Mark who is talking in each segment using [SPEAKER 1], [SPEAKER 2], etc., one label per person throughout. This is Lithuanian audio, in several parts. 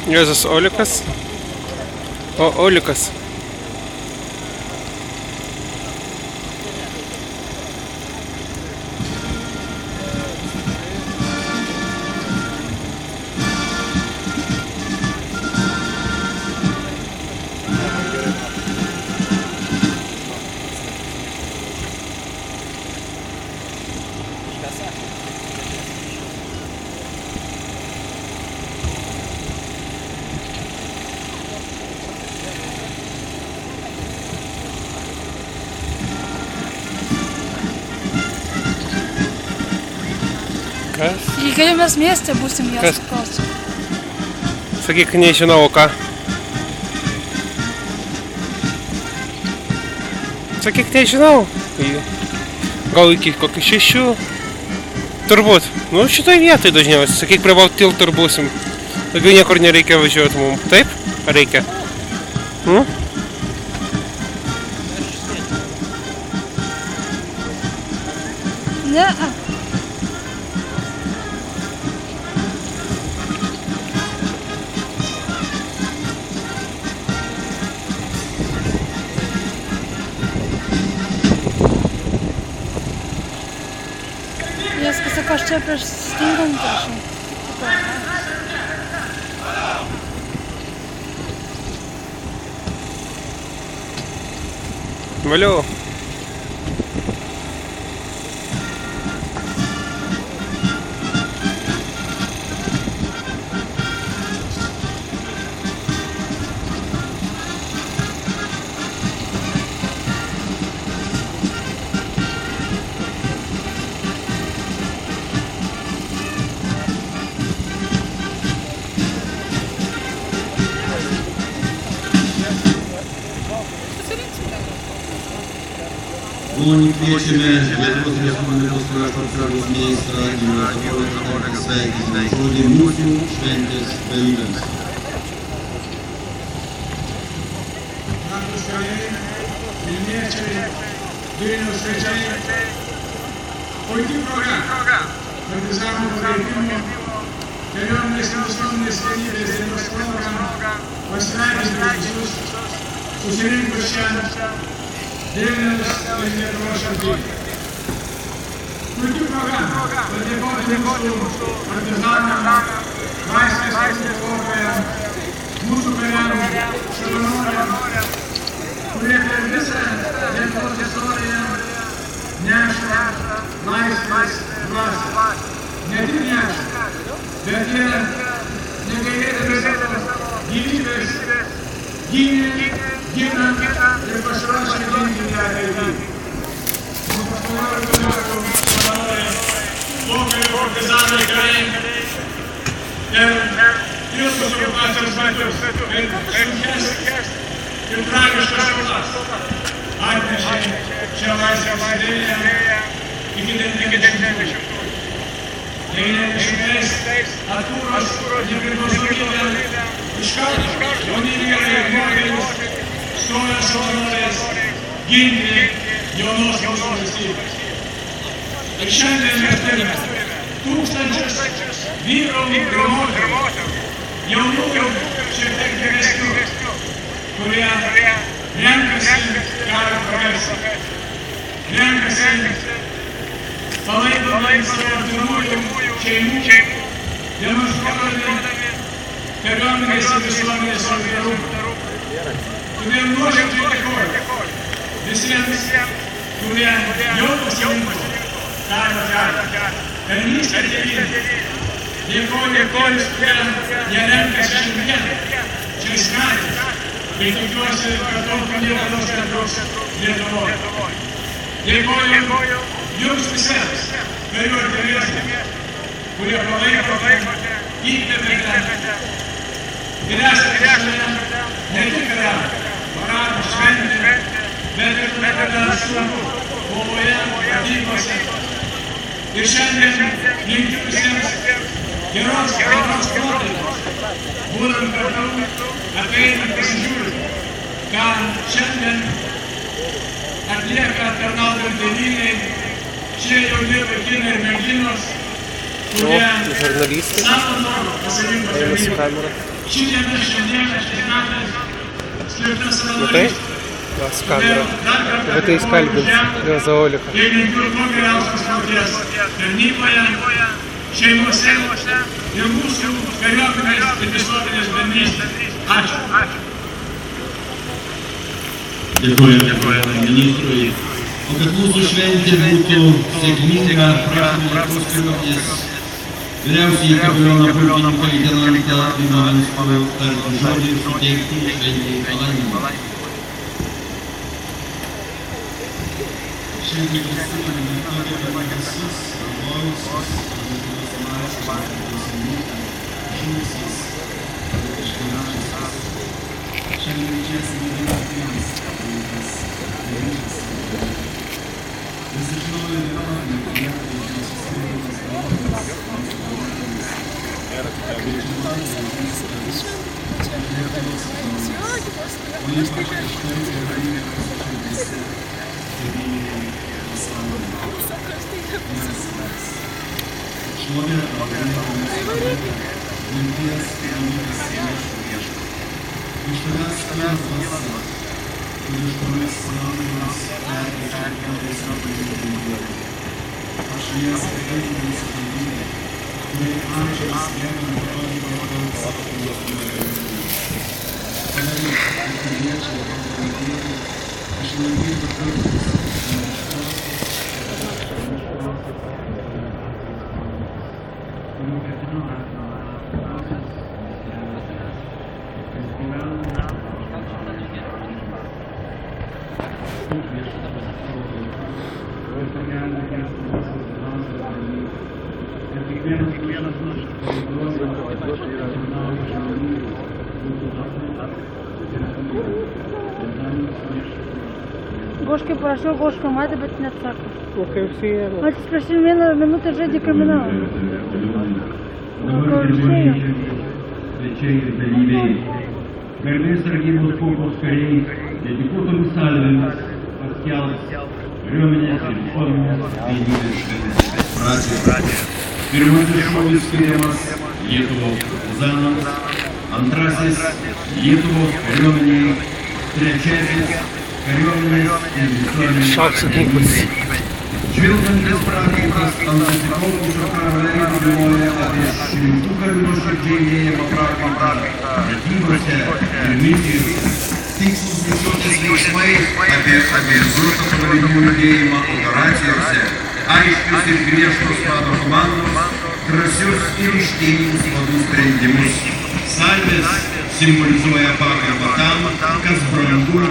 [SPEAKER 1] Juozas Olikas. O, Olikas. Kas?
[SPEAKER 2] Jeigu mes mieste būsim jos klausim.
[SPEAKER 1] Sakyk, nežinau, ką. Sakyk, nežinau. Gal iki kokių 6. Turbūt. Nu, šitoj vietoj dažniausiai. Sakyk, prie tilto ir būsim. Daugiau niekur nereikia važiuoti mums. Taip? Ar reikia?
[SPEAKER 2] Ne. Jas pasako, aš čia prieš stingant prašau.
[SPEAKER 1] Valiau.
[SPEAKER 3] Maloniai kviečiame Lietuvos Respublikos krašto apsaugos ministrą Juozą Oleką sveikinti žodį mūsų šventės dalyviams.
[SPEAKER 4] Brangūs kariai, Vilniečiai, Vilniaus svečiai, puiki proga partizanų paleidimo, kariuomenės ir visuomenės vienybės dienos proga pasveikinti visus susirinkus čia Vilniaus ir Lietuvos šaltinį. Puiki proga padėkoti mūsų partizanam, laisvės kovotojam, mūsų kariam, savanoriam, kurie per visą Lietuvos istoriją neša laisvės dvasią. Ne tik neša, bet jie negailėdami savo gyvybės gynė, gina ir pasiruošė ginti ją ateity. Mūsų 18 metų savanoriai, pokario partizanai kariai per ilgus okupacijos metus, per sunkes ir tragiškas šaudas atnešė šią laisvės idėją iki 90-ųjų. 90-ais atkūrus nepriklausomybę iš karto jauni vyrai ir moterys stojo savanoriais ginti jaunos mūsų valstybės. Ir šiandien mes turime tūkstančius vyrų ir moterų, jaunų ir šiek tiek vyresnių, kurie renkasi karo profesiją, renkasi palaidodami savo artimųjų šeimų, demonstruodami kariuomenės ir visuomenės solidarumą. Todėl nuoširdžiai dėkoju visiems, kurie jau pasirinko karo kelią, tarnystę tėvynei. Dėkoju tiems, kurie nerenkasi šiandien, šiais metais, kai tikiuosi, kad tokio niekados nebus Lietuvoje. Dėkoju jums visiems, karių ir kariuomenės, kurie palaikote, įkvėpėte ir esate šalia ne tik kariams, paradų šventė, bet ir kada sunku, kovoje, pratybose. Ir šiandien linkiu visiems geros nuotaikos, būdant kartu, ateinant pasižiūrint, ką šiandien atlieka tarnaujant tėvynei šie jauni tokie vaikinai ir merginos,
[SPEAKER 1] O,
[SPEAKER 4] kurie
[SPEAKER 1] žurnalistai.
[SPEAKER 4] savo norų pasirinko
[SPEAKER 1] Eina su
[SPEAKER 4] tarnybą.
[SPEAKER 1] kamera.
[SPEAKER 4] Ši diena šiandieną šiais metais skirta
[SPEAKER 1] Matai?
[SPEAKER 4] savanorystei.
[SPEAKER 1] Va, su kamera. Va tai skalbins Juozą Oleką.
[SPEAKER 4] Ir linkiu kuo geriausios kloties tarnyboje, šeimose ir mūsų kariuomenės ir visuomenės bendrystės. Ačiū.
[SPEAKER 3] Dėkojame ministrui. O kad mūsų šventė būtų sėkminga, prašome Lietuvos kariuomenės vyriausiąjį kapelioną pulkininką leitenantą Liną Venskų tarti žodį ir suteikti šventėj palaiminimą. Šiandien prisimename pagerbėme visus pavojusius Lietuvos laisvės nepriklausomybę, žuvusius ir išgyvenusius. Šiandien čia esame tiems, kas grįžęs. Vis iš naujo gyvename, lietuvai nesusirinkus darbas, mūsų darbas. Kviečiamai jaunystės, Lietuvos žmonės, o ypač ištarti ramybės širdise, tėvynėje, pasaulyje. Mes. Šlovė tau, Dieve, vilties ir ramybės ieško. Iš tavęs skambės dvasia, ir iš tavęs sąmonės perkeičia kartais aplinką. Aš jas tikrai nusipelnyti, kurie amžiams bėgant atrodo pagal savo nuomonę. Padaryk, kad piliečiai pabandyti, išlaikyti kartus,
[SPEAKER 2] Goškai parašiau, Goška matė, bet neatsako.
[SPEAKER 1] O kaip užsiėmė?
[SPEAKER 2] O jis prieš 1 minutę žaidė kriminalą.
[SPEAKER 5] Dabar išėjo. Svečiai ir dalyviai. Garbės sargybos kuopos kariai dedikuotomis salvėmis paskelbs kariuomenės ir visuomenės vienybės šventę. Pirmasis šūvis skiriamas Lietuvos partizanams, antrasis Lietuvos kariuomeniai, trečiasis kariuomenės ir visuomenės vienybės. Žvilgantis prakaitas ant susikaupusių karo laivų byloja apie šimtų karių nuoširdžiai liejamą prakaitą pratybose ir misijose.
[SPEAKER 3] Tikslūs ginkluotės veiksmai apie organizuotą padarinių judėjimą operacijose, aiškius ir griežtus vado komandos, drąsius ir ryžtingus vadų sprendimus. Salvės simbolizuoja pagarbą tam, kas brangu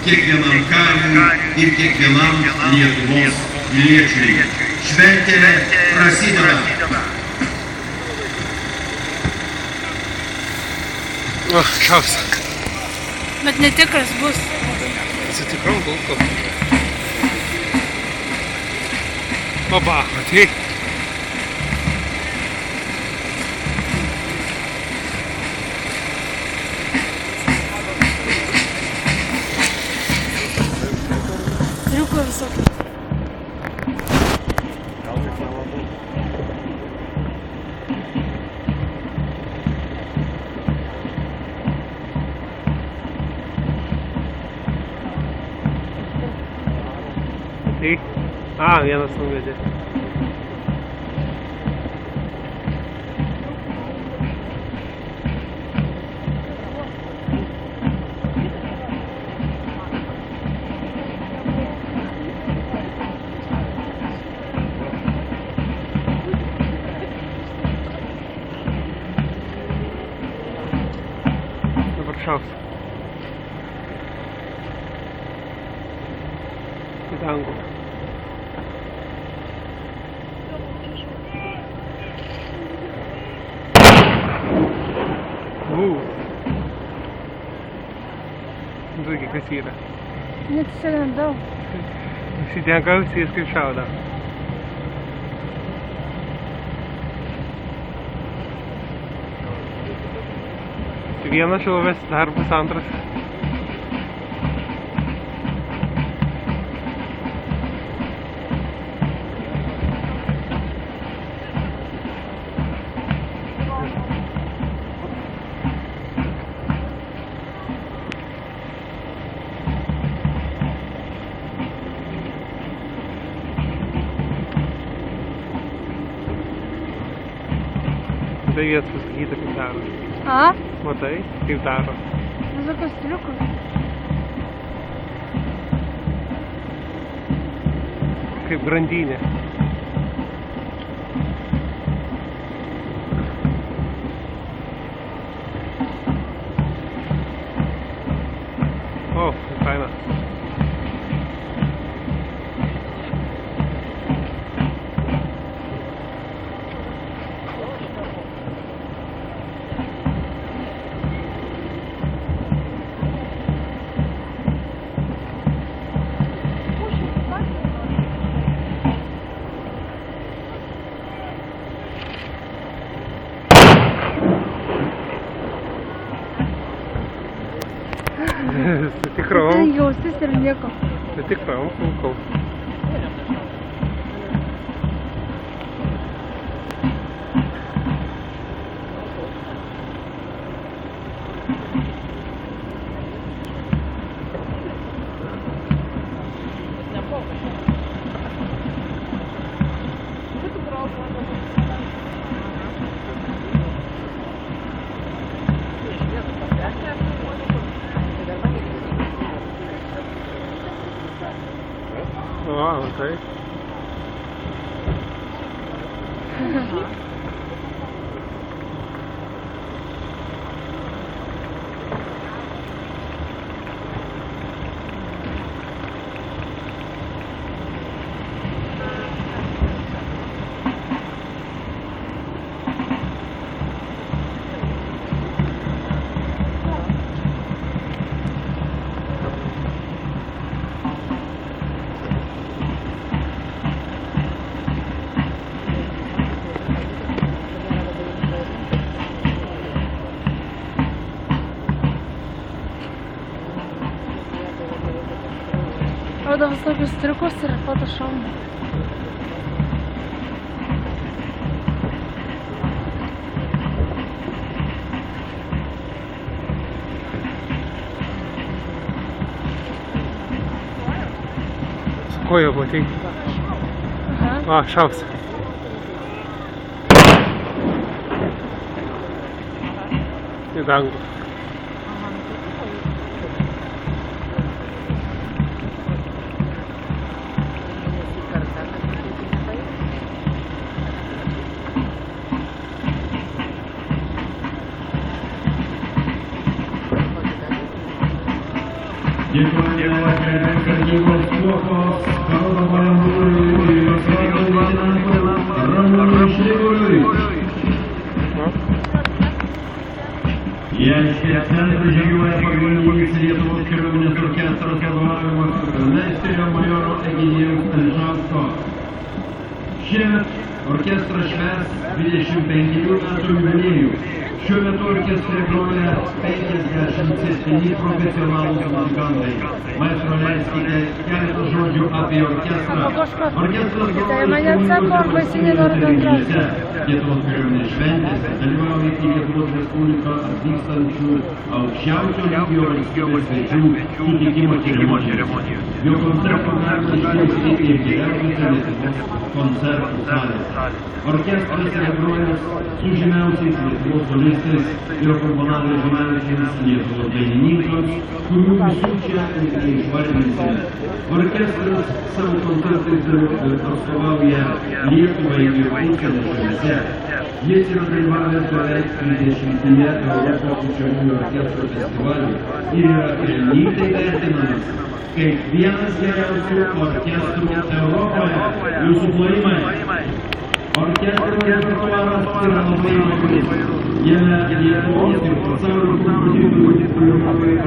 [SPEAKER 3] kiekvienam kariui ir kiekvienam Lietuvos piliečiui. Šventė prasideda.
[SPEAKER 1] O, šaus.
[SPEAKER 2] Bet netikras bus.
[SPEAKER 1] Atsitikrom kulkom. Oba, matai?
[SPEAKER 2] Triuko visokių.
[SPEAKER 1] Tai? Vienas nuvedė. Dabar šaus. Į dangų. Dugi, kas yra.
[SPEAKER 2] Neatsirandau.
[SPEAKER 1] Užsidėk ausys kaip šaudo. Vienas šauvės, dar bus antras. Привіт, скільки так дaro.
[SPEAKER 2] A?
[SPEAKER 1] Matai, kaip daro.
[SPEAKER 2] Visokios triukus.
[SPEAKER 1] Kaip grandinė. O, faina. Su tikrom,
[SPEAKER 2] Tai jausis ir nieko.
[SPEAKER 1] su tikrom kulkom. O, matai.
[SPEAKER 2] Rodo visokius triukus ir fotošauna.
[SPEAKER 1] Su koja matai.
[SPEAKER 2] Aha.
[SPEAKER 1] A, šaus. Į dangų.
[SPEAKER 3] Dėkojame kariams sargybos kuopos kardomojo būriui ir jos vado leitenantui Ramūnui Šriguriui. Jie centru žygiuoja pagrindinis Lietuvos kariuomenės orkestras vadovavimas meisterio majoro Egidijaus Ališausko. Šiemet orkestras švęs 25 metų jubiliejų. Šiuo metu orkestre groja 57 profesionalūs muzikantai. Maestro, leiskite keletą žodžių apie orkestrą. Orkestras groja įspūdingose valstybinėse renginiuose, Lietuvos kariuomenės šventėse, dalyvaujant į Lietuvos Respubliką atvykstančių aukščiausio lygio valstybės svečių sutikimo ceremonijos. Jo koncertų galima išklausyti ir geriausiose Lietuvos koncertų salėse. Orkestras yra grojęs su žymiausiais Lietuvos solistais ir akompanavo žymiausiems Lietuvos dainininkams, kurių visų čia neišvardinsime. Orkestras savo koncertais atstovauja Lietuvai ir užsienio šalyse. Jis yra dalyvavęs beveik 30 Europos pučiamųjų orkestrų festivalių ir yra pelnytai vertinamas kaip vienas geriausių orkestrų Europoje. Jūsų plojimai. Orkestro repertuaras yra labai įvairus. Jame Lietuvos ir pasaulio kompozitorių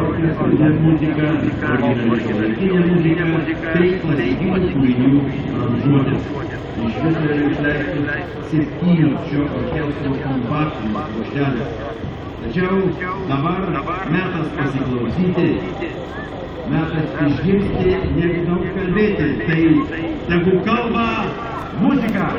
[SPEAKER 3] orkestrinė muzika, originali šiuolaikinė muzika, tai klasikinių kūrinių aranžuotės. Iš viso yra išleistos 7 šio orkestro kompaktinės plokštelės. Tačiau dabar metas pasiklausyti, metas išgirsti, negi daug kalbėti, tai tegu kalba muzika!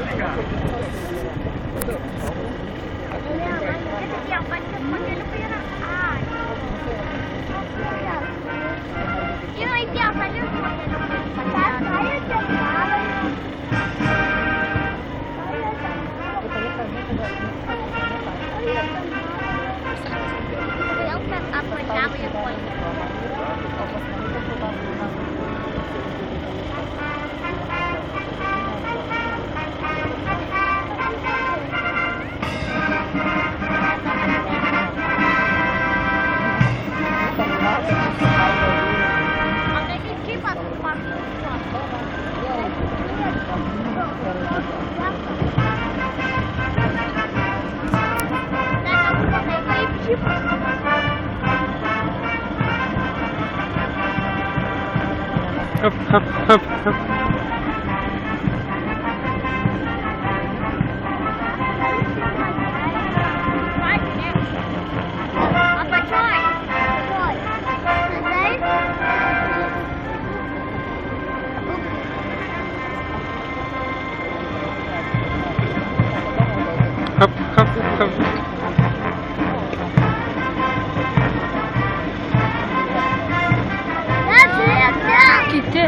[SPEAKER 1] Хоп, хоп, хоп. Хоп, хоп, хоп.
[SPEAKER 2] Gitti.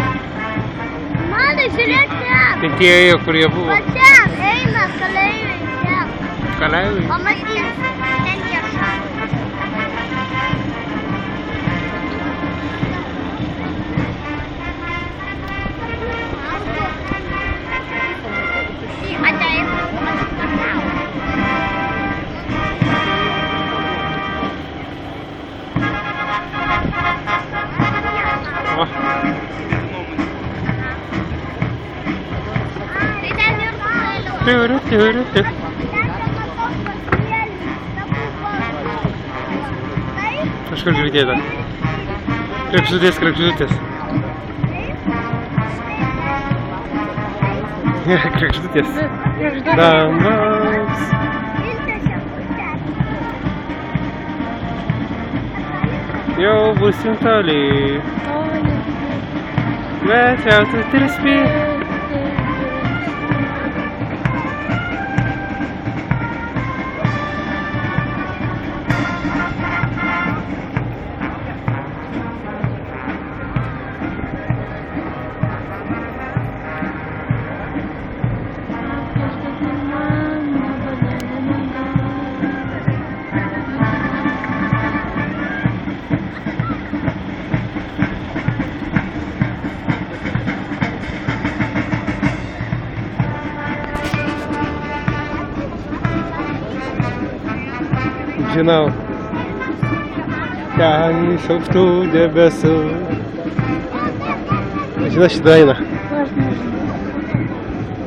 [SPEAKER 1] Peki ya yok buraya bu. Kalay.
[SPEAKER 6] Ama değil. Sen yaşa. Acayip.
[SPEAKER 1] Ah. Türü türü tü. Troszkę gdzie da. Kręgrzutes, kręgrzutes. Nie, kręgrzutes. Dam was. Yo, busum tali. Leciał tu tryspie. Žinau, ten šaukštų debesų. Žinai šitą dainą.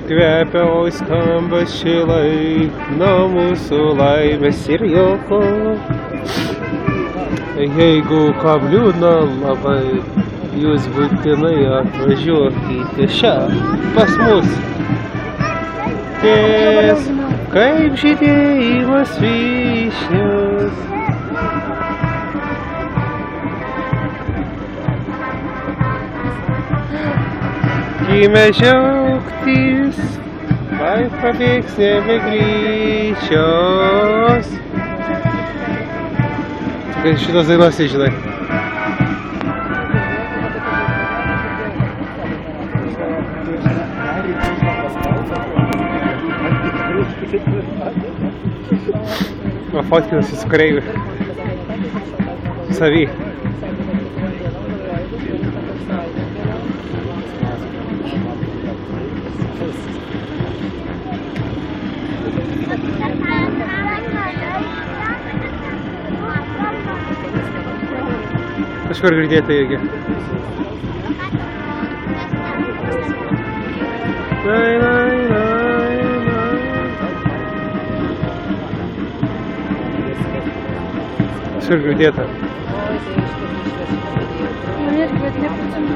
[SPEAKER 1] Kvepia, o skamba šilai nuo mūsų laimės ir joko. Jeigu kam liūdna labai, jūs būtinai atvažiuokite čia pas mus. Ties, kaip žydėjimas vyšnios. Gimė džiaugtis, kai prabėgs nebegrįšios. Kai šitos dainos nežinai. Va fotkinasi su kareiviu. Savy. Kažkur girdėti irgi. Lai, lai, lai, lai. Kažkur girdėta.
[SPEAKER 2] Нет, bet nepatinu.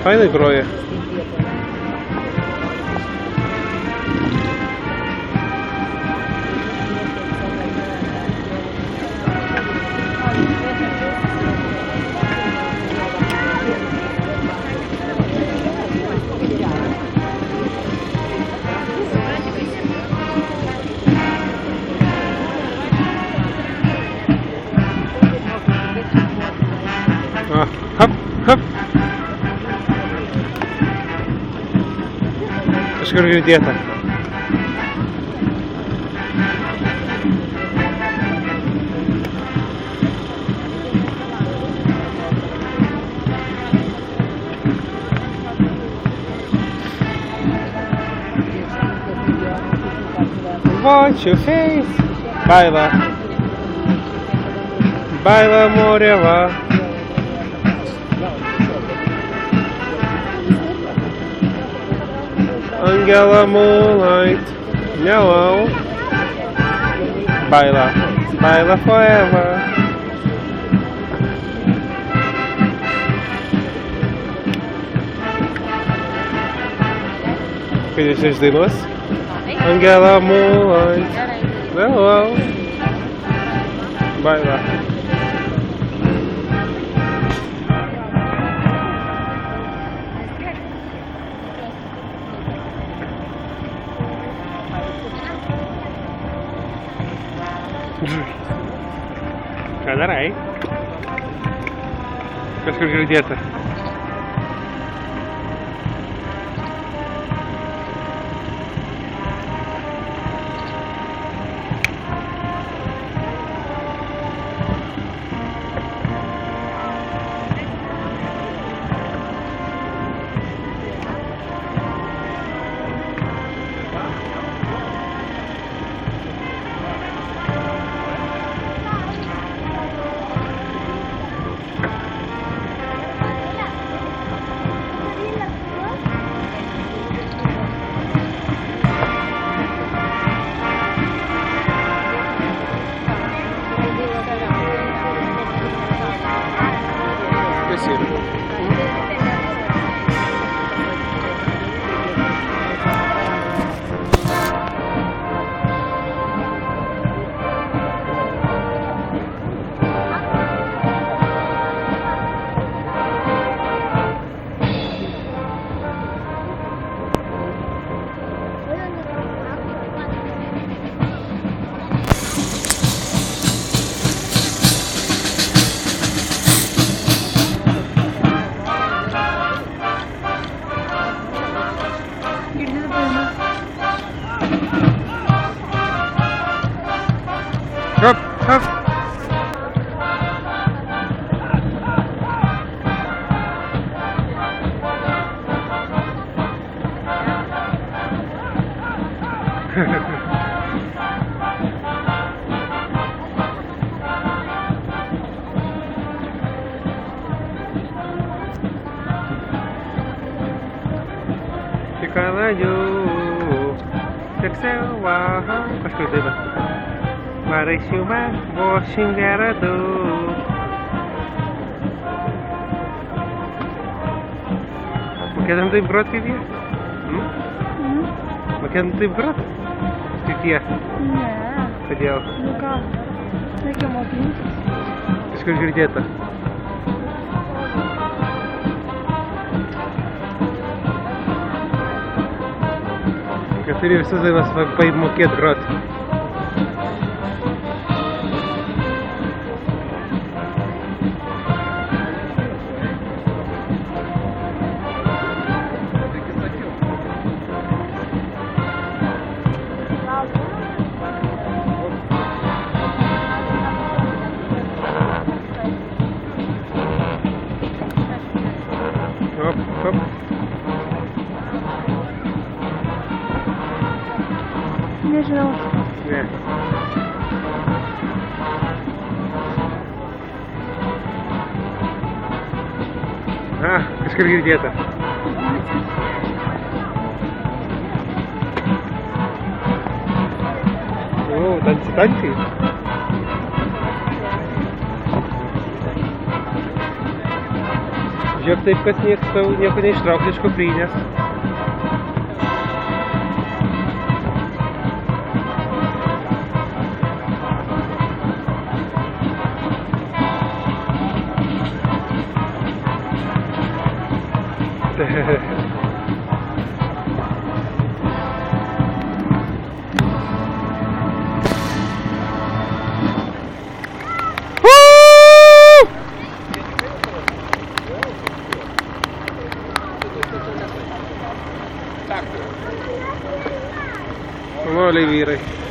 [SPEAKER 1] Файний groje. Hop, hop. Kažkur girdėta. Watch your face, baila, baila moreva. Angela Moonlight, hello. Baila, baila forever. Conheces de nós? Angela Moonlight, hello. Baila. Caderai. Как где-то. Спасибо. Хоп, хоп. Ficaraju, tersewa, acho que eu devo. Parece uma voz engarador. Porque não tem broto, Vivian? Porque não tem broto? Vivian,
[SPEAKER 2] Nie,
[SPEAKER 1] поделал.
[SPEAKER 2] ну-ка, jakie mogi?
[SPEAKER 1] Скажи, где-то. Катерина, все за нас по макет град. Хоп, хоп.
[SPEAKER 2] Nie żył.
[SPEAKER 1] Nie. А, скажи, где-то. О, танцы. Žiūrėk, taip, kad niekas tau nieko neištraukti iš kuprinės. Olha, vira.